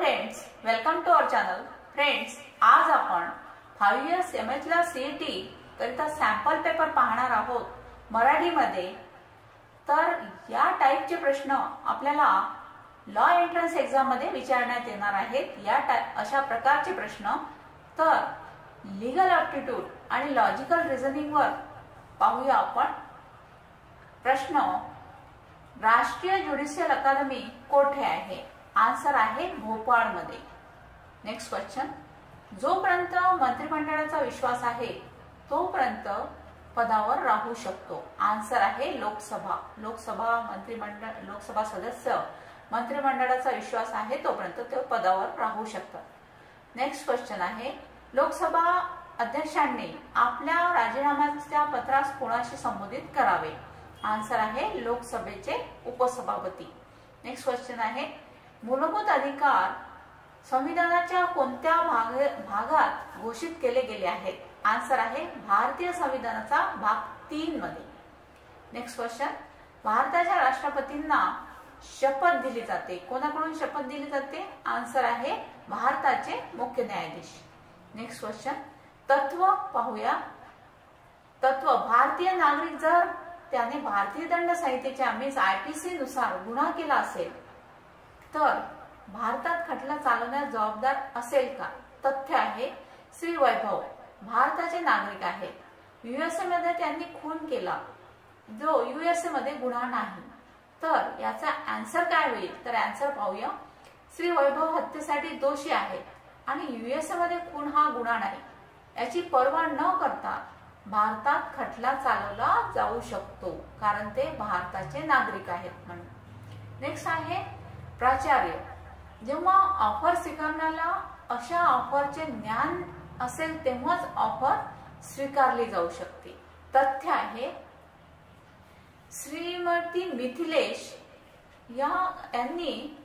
Friends, welcome to our channel. Friends, आज आपण 5 years MH ला CET करिता सॅम्पल पेपर पाहणार आहोत मराठीमध्ये. तर या टाइपचे प्रश्न आपल्याला लॉ एंट्रन्स एक्झाम मध्ये विचारण्यात येणार आहेत. अशा प्रकारचे प्रश्न तर लीगल ॲप्टिट्यूड आणि लॉजिकल रिझनिंग वर पाहूया आपण. प्रश्न, राष्ट्रीय ज्युडिशियल अकादमी कोठे आहे? आन्सर आहे भोपाळ मध्ये. नेक्स्ट क्वेश्चन, जोपर्यंत मंत्रिमंडळाचा विश्वास आहे तोपर्यंत पदावर राहू शकतो. आन्सर आहे लोकसभा. लोकसभा सदस्य मंत्रिमंडळाचा विश्वास आहे तोपर्यंत ते पदावर राहू शकतात. नेक्स्ट क्वेश्चन आहे, लोकसभा अध्यक्षांनी आपल्या राजीनाम्याच्या पत्रास कोणाशी संबोधित करावे? आन्सर आहे लोकसभेचे उपसभापती. नेक्स्ट क्वेश्चन आहे, मूलभूत अधिकार संविधानाच्या कोणत्या भागात घोषित केले गेले आहेत? आन्सर आहे भारतीय संविधानाचा भाग 3 मध्ये. नेक्स्ट क्वेश्चन, भारताच्या राष्ट्रपतींना शपथ दिली जाते. कोणाकडून शपथ दिली जाते? आन्सर आहे भारताचे मुख्य न्यायाधीश. नेक्स्ट क्वेश्चन, तत्व पाहूया. तत्व, भारतीय नागरिक जर त्याने भारतीय दंड संहितेच्या IPC नुसार गुन्हा केला असेल तर भारतात खटला चालवण्यास जबाबदार असेल का? तथ्य आहे श्री वैभव भारताचे नागरिक आहेत. USA मध्ये त्यांनी खून केला जो USA मध्ये गुन्हा नाही. तर याचा आन्सर काय होईल? तर आन्सर पाहूया. श्री वैभव हत्येसाठी दोषी आहेत आणि USA मध्ये खून हा गुन्हा नाही. याची पर्वा न करता भारतात खटला चालवला जाऊ शकतो कारण ते भारताचे नागरिक आहेत म्हणून. नेक्स्ट आहे प्राचार्य, जेव्हा ऑफर स्वीकारण्याला अशा ऑफरचे ज्ञान असेल तेव्हाच ऑफर स्वीकारली जाऊ शकते. तथ्य आहे श्रीमती मिथिलेश यांनी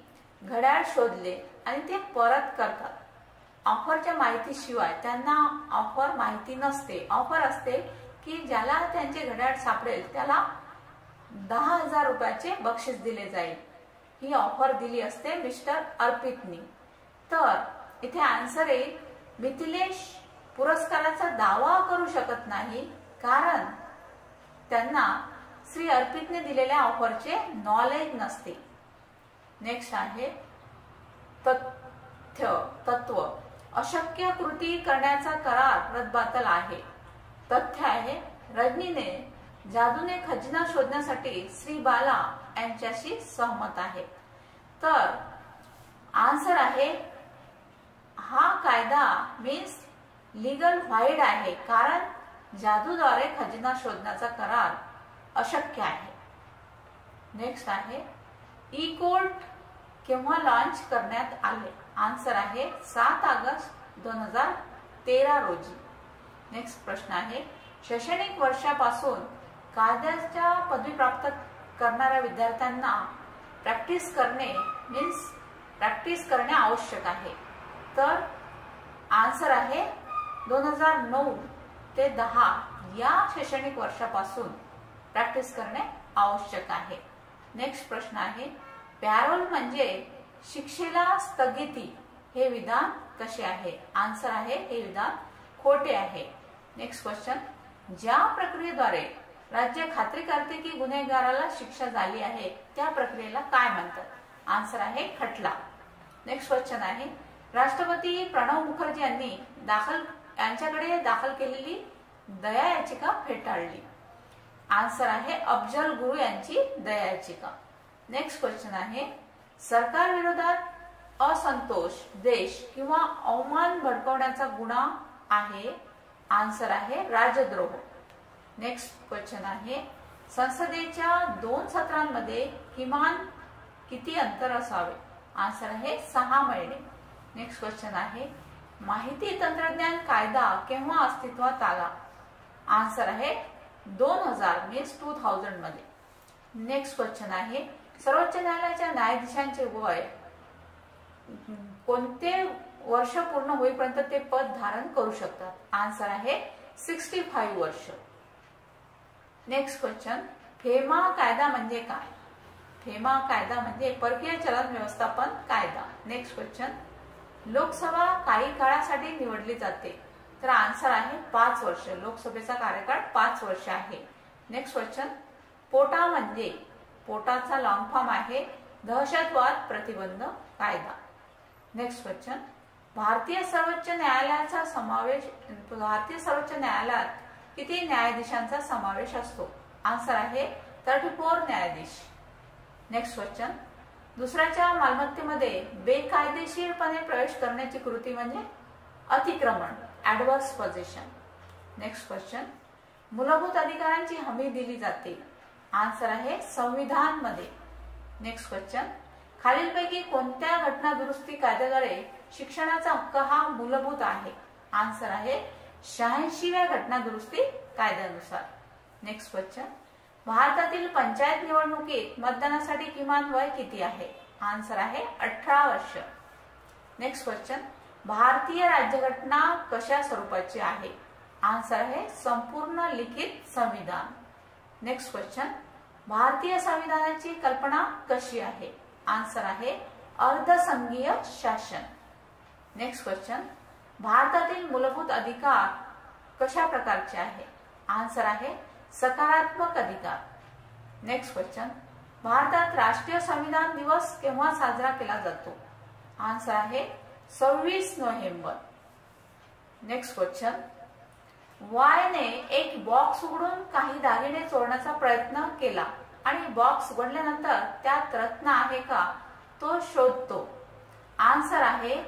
घड्याळ शोधले आणि ते परत करतात. ऑफरच्या माहितीशिवाय त्यांना ऑफर माहिती नसते. ऑफर असते की ज्याला त्यांचे घड्याळ सापडेल त्याला 10,000 रुपयाचे बक्षीस दिले जाईल. ही ऑफर दिली असते मिस्टर अर्पितनी. तर इथे आन्सर येईल मिथिलेश पुरस्काराचा दावा करू शकत नाही कारण त्यांना श्री अर्पितने दिलेल्या ऑफरचे नॉलेज नसते. नेक्स्ट आहे तत्व, अशक्य कृती करण्याचा करार रद्दबातल आहे. तथ्य आहे रजनीने जादूने खजिना शोधण्यासाठी श्री बाला यांच्याशी सहमत आहे. तर आन्सर आहे हा कायदा मीन्स लीगल व्हाईड आहे कारण जादूद्वारे खजिना शोधण्याचा करार अशक्य आहे. नेक्स्ट आहे ई कोर्ट केव्हा लॉन्च करण्यात आले? आन्सर आहे 7 ऑगस्ट 2013 रोजी. नेक्स्ट प्रश्न आहे, शैक्षणिक वर्षापासून कायद्याच्या पदवी प्राप्त करणाऱ्या विद्यार्थ्यांना प्रॅक्टिस करणे आवश्यक आहे. तर आन्सर आहे 2009 ते 10 या शैक्षणिक वर्षापासून प्रॅक्टिस करणे आवश्यक आहे. नेक्स्ट प्रश्न आहे, पॅरोल म्हणजे शिक्षेला स्थगिती हे विधान कसे आहे? आन्सर आहे हे विधान खोटे आहे. नेक्स्ट क्वेश्चन, ज्या प्रक्रियेद्वारे राज्य खात्री करते की गुन्हेगाराला शिक्षा झाली आहे त्या प्रक्रियेला काय म्हणतात? आन्सर आहे खटला. नेक्स्ट क्वेश्चन आहे, राष्ट्रपती प्रणव मुखर्जी यांच्याकडे दाखल केलेली दया याचिका फेटाळली. आन्सर आहे अफजल गुरु यांची दया याचिका. नेक्स्ट क्वेश्चन आहे, सरकार विरोधात असंतोष, द्वेष किंवा अवमान भडकवण्याचा गुन्हा आहे. आन्सर आहे राजद्रोह. नेक्स्ट क्वेश्चन आहे, संसदेच्या 2 सत्रांमध्ये किमान किती अंतर असावे? आन्सर आहे 6 महिने. नेक्स्ट क्वेश्चन आहे, माहिती तंत्रज्ञान कायदा केव्हा अस्तित्वात आला? आन्सर आहे 2000 मीन्स 2000 मध्ये. नेक्स्ट क्वेश्चन आहे, सर्वोच्च न्यायालयाच्या न्यायाधीशांचे वय कोणते वर्ष पूर्ण होईपर्यंत ते पद धारण करू शकतात? आन्सर आहे 65 वर्ष. नेक्स्ट क्वेश्चन, फेमा कायदा म्हणजे काय? फेमा कायदा म्हणजे परकीय चलन व्यवस्थापन कायदा. नेक्स्ट क्वेश्चन, लोकसभा काही काळासाठी निवडली जाते? तर आन्सर आहे 5 वर्ष. लोकसभेचा कार्यकाळ 5 वर्ष आहे. नेक्स्ट क्वेश्चन, पोटा म्हणजे? पोटाचा लॉंग फॉर्म आहे दहशतवाद प्रतिबंध कायदा. नेक्स्ट क्वेश्चन, भारतीय सर्वोच्च न्यायालयात किती न्यायाधीशांचा समावेश असतो? आन्सर आहे 34 न्यायाधीश. नेक्स्ट क्वेश्चन, दुसऱ्याच्या मालमत्तेमध्ये बेकायदेशीरपणे प्रवेश करण्याची कृती म्हणजे? अतिक्रमण, ऍडव्हर्स पोझेशन. नेक्स्ट क्वेश्चन, मूलभूत अधिकारांची हमी दिली जाते? आन्सर आहे संविधान मध्ये. नेक्स्ट क्वेश्चन, खालीलपैकी कोणत्या घटना दुरुस्ती कायद्याद्वारे शिक्षणाचा हक्क हा मूलभूत आहे? आन्सर आहे 86व्या घटना दुरुस्ती कायद्यानुसार. नेक्स्ट क्वेश्चन, भारतातील पंचायत निवडणुकीत मतदानासाठी किमान वय किती आहे? आन्सर आहे 18 वर्ष. नेक्स्ट क्वेश्चन, भारतीय राज्यघटना कशा स्वरूपाची आहे? आन्सर आहे संपूर्ण लिखित संविधान. नेक्स्ट क्वेश्चन, भारतीय संविधानाची कल्पना कशी आहे? आन्सर आहे अर्धसंघीय शासन. नेक्स्ट क्वेश्चन, भारतातील मूलभूत अधिकार कशा प्रकारचे आहे? आन्सर आहे सकारात्मक अधिकार. नेक्स्ट क्वेश्चन, भारतात राष्ट्रीय संविधान दिवस केव्हा साजरा केला जातो? आन्सर आहे 26 नोव्हेंबर. नेक्स्ट क्वेश्चन, वायने एक बॉक्स उघडून काही दागिने चोरण्याचा प्रयत्न केला आणि बॉक्स उघडल्यानंतर त्यात रत्न आहे का तो शोधतो. आन्सर आहे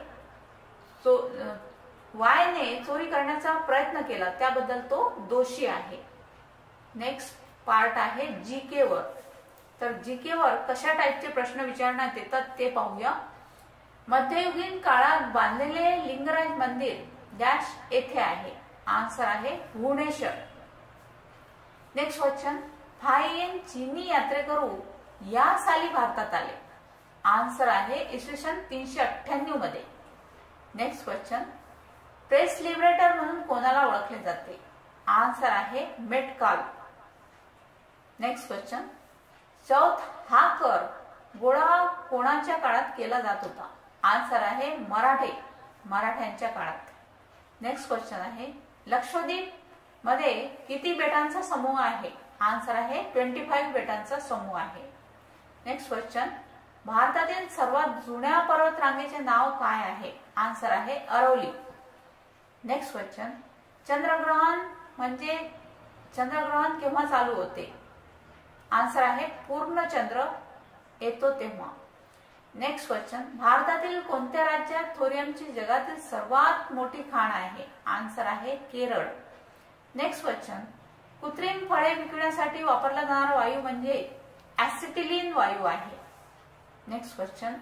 वायने चोरी करण्याचा प्रयत्न केला त्याबद्दल तो दोषी आहे. नेक्स्ट पार्ट आहे जीके वर. तर जीके वर कशा टाईपचे प्रश्न विचारण्यात येतात ते पाहूया. मध्ययुगीन काळात बांधलेले लिंगराज मंदिर डॅश येथे आहे. आन्सर आहे भुवनेश्वर. नेक्स्ट क्वेश्चन, फाहियन चीनी यात्रेकरू या साली भारतात आले? आन्सर आहे इसवी सन 398 मध्ये. नेक्स्ट क्वेश्चन, प्रेस लिबरेटर म्हणून कोणाला ओळखले जाते? आन्सर आहे मेटकाल. नेक्स्ट क्वेश्चन, चौथ हा कर गोळा कोणाच्या काळात केला जात होता? आन्सर आहे मराठ्यांच्या काळात. नेक्स्ट क्वेश्चन आहे, लक्षद्वीप मध्ये किती बेटांचा समूह आहे? आन्सर आहे 25 बेटांचा समूह आहे. नेक्स्ट क्वेश्चन, भारतातील सर्वात जुन्या पर्वतरांगेचे नाव काय आहे? आन्सर आहे अरवली. नेक्स्ट क्वेश्चन, चंद्रग्रहण केव्हा चालू होते? आन्सर आहे पूर्ण चंद्र येतो तेव्हा. नेक्स्ट क्वेश्चन, भारतातील कोणत्या राज्यात थोरियमची जगातील सर्वात मोठी खाण आहे? आन्सर आहे केरळ. नेक्स्ट क्वेश्चन, कृत्रिम फळे विकण्यासाठी वापरला जाणारा वायू म्हणजे ऍसिटिलीन वायू आहे. नेक्स्ट क्वेश्चन,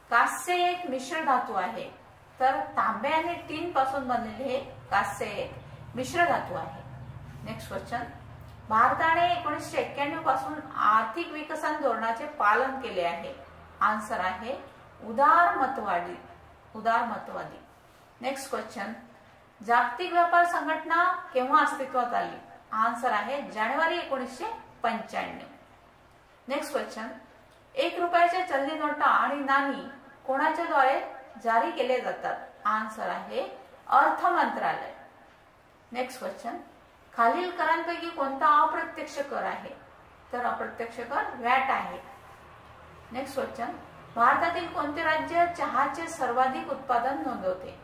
कास्य एक मिश्र धातू आहे. तर तांबे आणि टीन पासून बनलेले हे कास्य एक मिश्र धातू आहे. नेक्स्ट क्वेश्चन, भारताने 1991 पासून आर्थिक विकसन धोरणाचे पालन केले आहे. आन्सर आहे उदारमतवादी. नेक्स्ट क्वेश्चन, जागतिक व्यापार संघटना केव्हा अस्तित्वात आली? आन्सर आहे जानेवारी 1995. नेक्स्ट क्वेश्चन, 1 रुपयाच्या चलनी नोटा आणि नाणी कोणाच्या द्वारे जारी केले जातात? आन्सर आहे अर्थ मंत्रालय. नेक्स्ट क्वेश्चन, खालील करांपैकी कोणता अप्रत्यक्ष कर आहे? तर अप्रत्यक्ष कर व्हॅट आहे. नेक्स्ट क्वेश्चन, भारतातील कोणते राज्य चहाचे सर्वाधिक उत्पादन नोंदवते?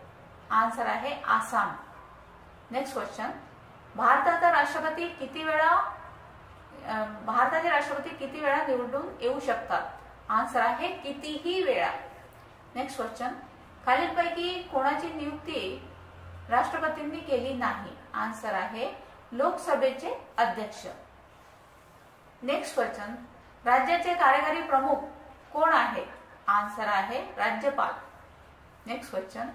आन्सर आहे आसाम. नेक्स्ट क्वेश्चन, भारतातील राष्ट्रपती किती वेळा निवडून येऊ शकतात? आन्सर आहे कितीही वेळा. नेक्स्ट क्वेश्चन, खालीलपैकी कोणाची नियुक्ती राष्ट्रपतींनी केली नाही? आन्सर आहे लोकसभेचे अध्यक्ष. नेक्स्ट क्वेश्चन, राज्याचे कार्यकारी प्रमुख कोण आहेत? आन्सर आहे राज्यपाल. नेक्स्ट क्वेश्चन,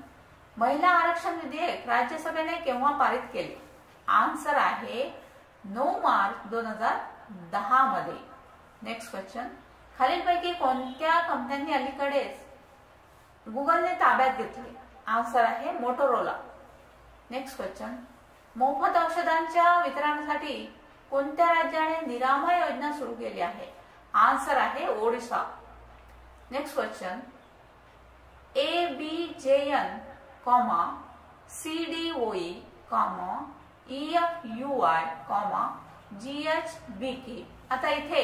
महिला आरक्षण विधेयक राज्यसभेने केव्हा पारित केले? आन्सर आहे 9 मार्च 2010 मध्ये. नेक्स्ट क्वेश्चन, खालीलपैकी कोणत्या कंपन्यांनी अलीकडेच गुगलने ताब्यात घेतले? आन्सर आहे मोटोरोला. नेक्स्ट क्वेश्चन, मोफत औषधांच्या वितरणासाठी कोणत्या राज्याने निरामय योजना सुरू केली आहे? आन्सर आहे Odisha. Next question, ABCD EJN, CDOE, EFUI, GHBK. आता इथे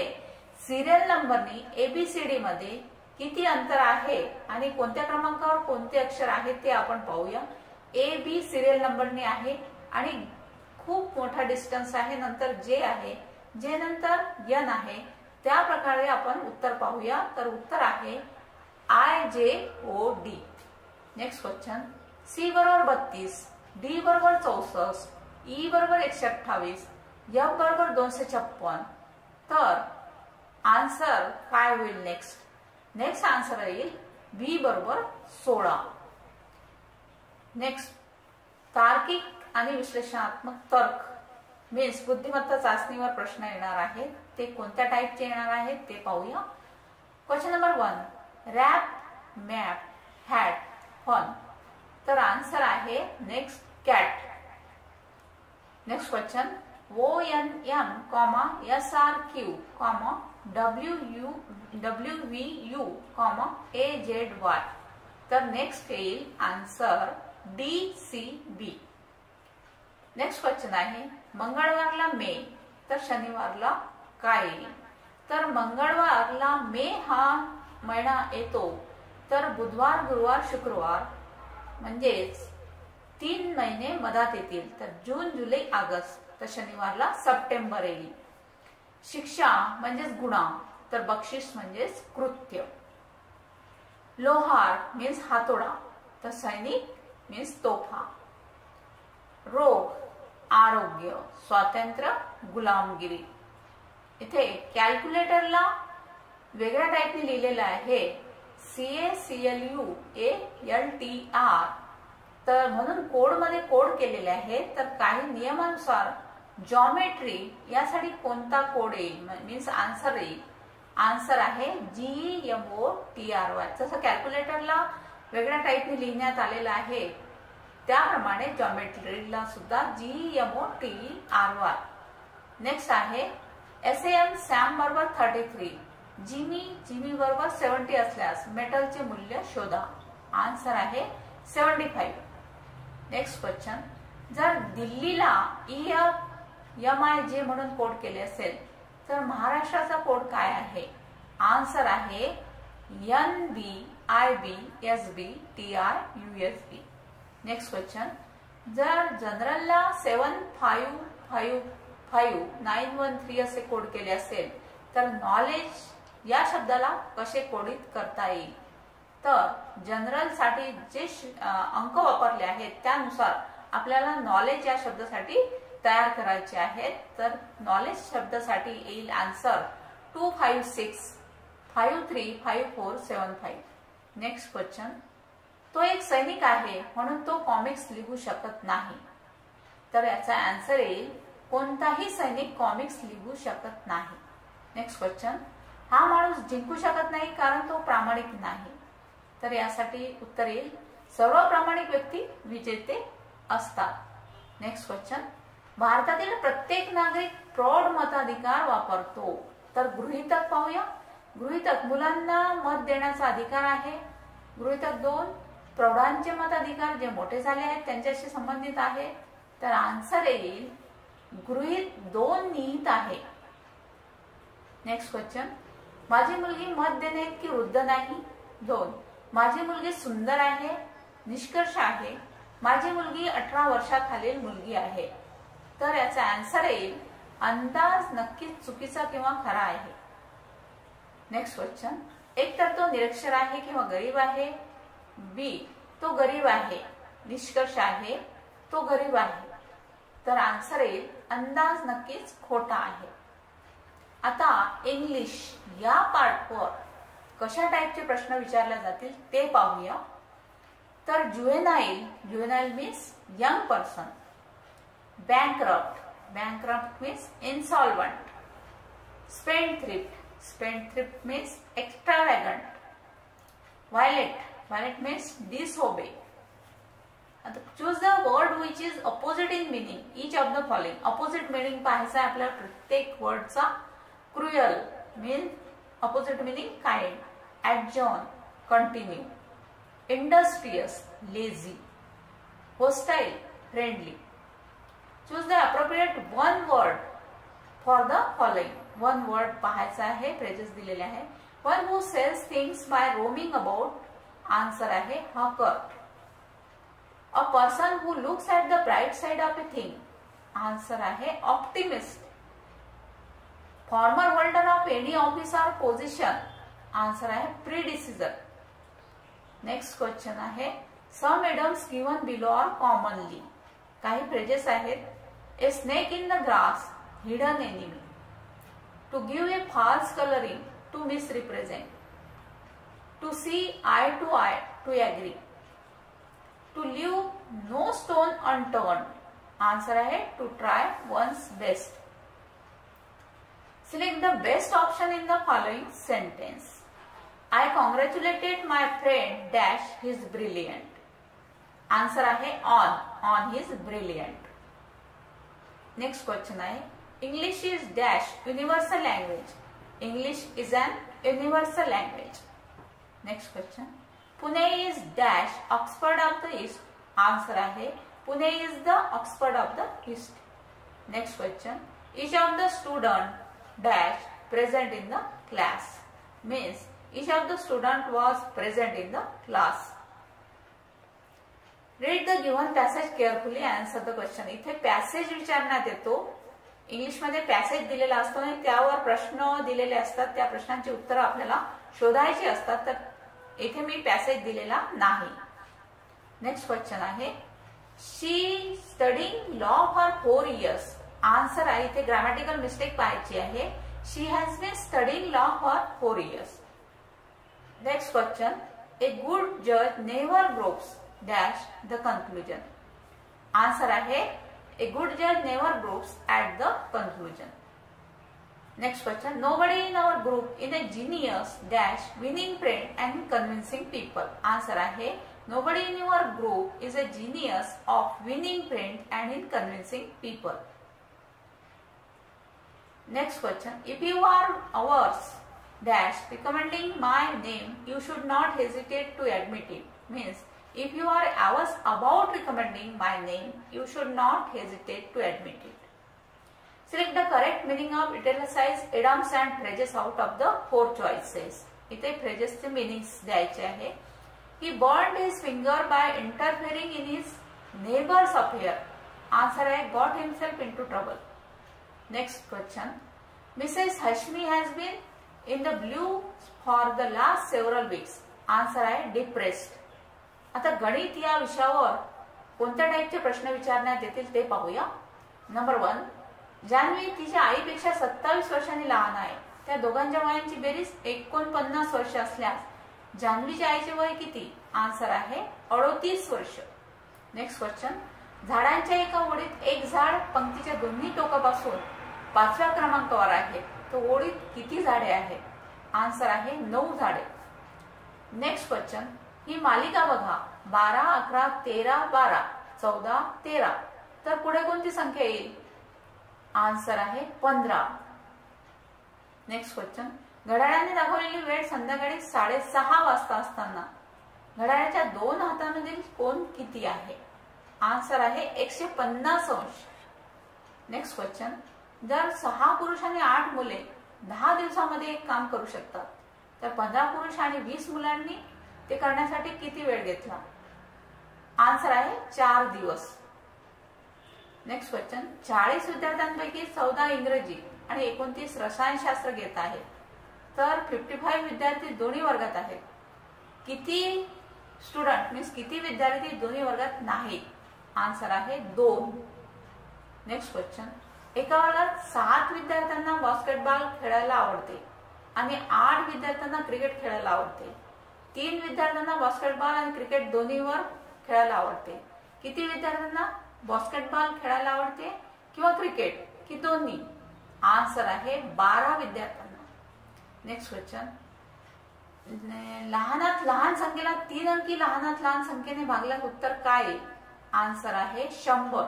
सिरियल नंबरनी ABCD मध्ये किती अंतर आहे आणि कोणत्या क्रमांकावर कोणते अक्षर आहे ते आपण पाहूया. AB सिरियल नंबरने आहे आणि खूप मोठा डिस्टन्स आहे, नंतर J आहे, J नंतर N आहे. त्या प्रकारे आपण उत्तर पाहूया. तर उत्तर आहे IJOD. Next question. C बरोबर 32, D बरोबर 64, E बरोबर 128, F बरोबर 256. तर आन्सर काय होईल नेक्स्ट? नेक्स्ट आन्सर येईल B बरोबर 16. नेक्स्ट, तार्किक आणि विश्लेषणात्मक तर्क मीन्स बुद्धिमत्ता चाचणीवर प्रश्न येणार आहेत. ते कोणत्या टाईपचे येणार आहेत ते पाहूया. Question number 1, rap, map, hat, fun. तर आन्सर आहे next cat. Next question. ONM, SRQ, WVU, AZY. तर नेक्स्ट येईल आन्सर DCB. नेक्स्ट क्वेश्चन आहे मंगळवारला मे तर शनिवारला काय येईल? तर मंगळवारला मे हा महिना येतो, तर बुधवार, गुरुवार, शुक्रवार म्हणजेच 3 महिने मधात येतील. तर जून, जुलै, ऑगस्ट. तर शनिवारला सप्टेंबर येईल. शिक्षा म्हणजेच गुन्हा, तर बक्षीस म्हणजेच कृत्य. लोहार मीन्स हातोडा, तर सैनिक मीन्स तोफा. रोग, आरोग्य, स्वातंत्र्य, गुलामगिरी. इथे कॅल्क्युलेटरला वेगळ्या टाईपने लिहिलेलं आहे CACLUALTR. तर म्हणून कोड मध्ये कोड केलेले आहे. तर काही नियमानुसार जॉमेट्री यासाठी कोणता कोड येईल मीन्स आन्सर येईल? आन्सर आहे GEMOTRY. जसं कॅल्क्युलेटरला वेगळ्या टाईपने लिहिण्यात आलेलं आहे त्याप्रमाणे जॉमेट्रीला सुद्धा GEMOTRY. नेक्स्ट आहे SAM, सॅम बरोबर 33, जिमी बरोबर 70 असल्यास मेटलचे मूल्य शोधा. आन्सर आहे 75. Next question. जर दिल्लीला EFMIJ म्हणून कोड केले असेल तर महाराष्ट्राचा कोड काय आहे? आन्सर आहे NBIBSBTIUSB. Next question. जर जनरलला 7555913 असे कोड केले असेल तर नॉलेज या शब्दाला कसे कोडित करता येईल? तर जनरल साठी जे अंक वापरले आहेत त्यानुसार आपल्याला नॉलेज या शब्दासाठी तयार करायचे आहेत. तर नॉलेज शब्दासाठी येईल आन्सर 256535475. Next question. तो एक सैनिक आहे म्हणून तो कॉमिक्स लिहू शकत नाही. तर याचा आन्सर येईल कोणताही सैनिक कॉमिक्स लिहू शकत नाही. Next question. हा माणूस जिंकू शकत नाही कारण तो प्रामाणिक नाही. तर यासाठी उत्तर येईल सर्व प्रामाणिक व्यक्ती विजेते असतात. Next question. भारतातील प्रत्येक नागरिक प्रौढ मताधिकार वापरतो. तर गृहीतक पाहूया. गृहीतक मुलांना मत देण्याचा अधिकार आहे. गृहीतक 2 प्रौढांचे मताधिकार जे मोठे झाले आहेत त्यांच्याशी संबंधित आहे. तर आन्सर येईल गृहीत 2 निहित आहे. Next question. माझी मुलगी मत देणे इतकी वृद्ध नाही. 2 माझी मुलगी सुंदर आहे. निष्कर्ष आहे माझी मुलगी 18 वर्षाखालील मुलगी आहे. तर याचा आन्सर येईल अंदाज नक्कीच चुकीचा किंवा खरा आहे. Next question. एक तर तो निरक्षर आहे किंवा गरीब आहे. B तो गरीब आहे. निष्कर्ष आहे तो गरीब आहे. तर आन्सर येईल अंदाज नक्कीच खोटा आहे. आता इंग्लिश या पार्टवर कशा टाईपचे प्रश्न विचारले जातील ते पाहूया. तर juvenile means young person. Bankrupt means insolvent. Spendthrift means extravagant. Violate means disobey. Choose the word which is opposite in meaning each of the following. Opposite meaning पाहायचा आहे आपल्याला प्रत्येक वर्डचा. Cruel means opposite meaning kind. Adjourn continue. industrious, lazy, hostile, friendly. Choose the appropriate one word for the following. One word पाहायचा आहे, phrases दिलेले आहे. One who sells things by roaming about. Answer आहे hawker. A person who looks at the bright side of a thing. Answer आहे optimist. Former holder of any office or position. Answer आहे predecessor. Next question आहे some idioms given below are commonly. काही phrases आहेत. A snake in the grass, hidden enemy. To give a false coloring, to misrepresent. To see eye to eye, to agree. To leave no stone unturned. Answer आहे to try one's best. Select the best option in the following sentence. I congratulated my friend dash his brilliant. Answer आहे on his brilliant. Next question आहे English is dash universal language. English is an universal language. Next question. Pune is dash Oxford of the East. Answer आहे Pune is the Oxford of the East. Next question. Each of the student dash present in the class. Means each of the student was present in the class. Read the given passage carefully. Answer the question. इथे passage विचारण्यात येतो. English मध्ये passage दिलेला असतो आणि त्यावर प्रश्न दिलेले असतात. त्या प्रश्नांची उत्तरं आपल्याला शोधायची असतात. तर इथे मी पॅसेज दिलेला नाही. नेक्स्ट क्वेश्चन आहे she studying law for 4 years. Answer आहे इथे ग्रामॅटिकल मिस्टेक पाहायची आहे. She has been studying law for 4 years. Next question a good जज never grows dash the conclusion. Answer आहे a good judge never gropes at the conclusion. Next question. Nobody in our group is a genius dash winning friend and convincing people. Answer आहे nobody in your group is a genius of winning friend and in convincing people. Next question. If you are ours dash recommending my name, you should not hesitate to admit it. Means if you are asked about recommending my name, you should not hesitate to admit it. Select the correct meaning of italicized idioms and phrases out of the 4 choices. इथे phrases चे meanings द्यायचे आहे. He burned his finger by interfering in his neighbor's affair. Answer आहे got himself into trouble. Next question. Mrs. Hashmi has been in the blue for the last several weeks. Answer आहे depressed. आता गणित या विषयावर कोणत्या टाईपचे प्रश्न विचारण्यात येतील ते पाहूया. नंबर 1. जान्हवी तिच्या आईपेक्षा 27 वर्षांनी लहान आहे. त्या दोघांच्या वयांची बेरीज 49 वर्ष असल्यास जान्हवीच्या आईचे वय किती? आन्सर आहे 38 वर्ष. Next question. झाडांच्या एका ओळीत एक झाड पंक्तीच्या दोन्ही टोकापासून 5व्या क्रमांकावर आहे. तो ओळीत किती झाडे आहेत? आन्सर आहे 9 झाडे. Next question. ही मालिका बघा 12, 11, 13, 12, 14, 13. तर पुढे कोणती संख्या येईल? आन्सर आहे 15. Next question. घड्याळाने दाखवलेली वेळ संध्याकाळी 6:30 वाजता असताना घड्याळाच्या 2 हातांमधील कोन किती आहे? आन्सर आहे 150 अंश. Next question. जर 6 पुरुष आणि 8 मुले 10 दिवसामध्ये एक काम करू शकतात तर 15 पुरुष आणि 20 मुलांनी ते करण्यासाठी किती वेळ घेतला? आन्सर आहे 4 दिवस. Next question. 40 विद्यार्थ्यांपैकी 14 इंग्रजी आणि 29 रसायनशास्त्र घेत आहेत. तर 55 विद्यार्थी दोन्ही वर्गात आहेत. किती स्टुडंट मीन्स किती विद्यार्थी दोन्ही वर्गात नाही? आन्सर आहे 2. Next question. एका वर्गात 7 विद्यार्थ्यांना बास्केटबॉल खेळायला आवडते आणि 8 विद्यार्थ्यांना क्रिकेट खेळायला आवडते. 3 विद्यार्थ्यांना बास्केटबॉल आणि क्रिकेट दोन्हीवर खेळायला आवडते. किती विद्यार्थ्यांना बास्केटबॉल खेळायला आवडते किंवा क्रिकेट की दोन्ही? आन्सर आहे 12 विद्यार्थ्यांना. Next question. लहानात लहान संख्येला 3 अंकी लहानात लहान संख्येने भागल्यास उत्तर काय? आन्सर आहे 100.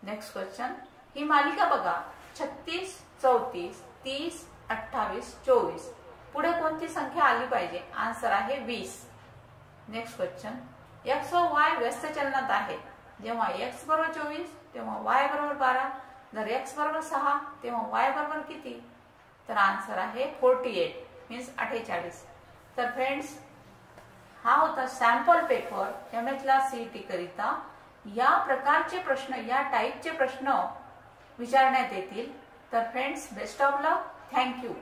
Next question. ही मालिका बघा 36, 34, 30, 28, 24. पुढे कोणती संख्या आली पाहिजे? आन्सर आहे 20. नेक्स्ट क्वेश्चन, एक्स व वाय व्यस्त चलनात आहेत. जेव्हा एक्स बरोबर 24 तेव्हा वाय बरोबर 12. जर एक्स बरोबर 6 तेव्हा वाय बरोबर किती? तर आन्सर आहे 48 मीन्स 48. तर फ्रेंड्स, हा होता सॅम्पल पेपर एमएचला सीईटी करिता. या प्रकारचे प्रश्न, या टाईपचे प्रश्न विचारण्यात येतील. तर friends, best of luck. Thank you.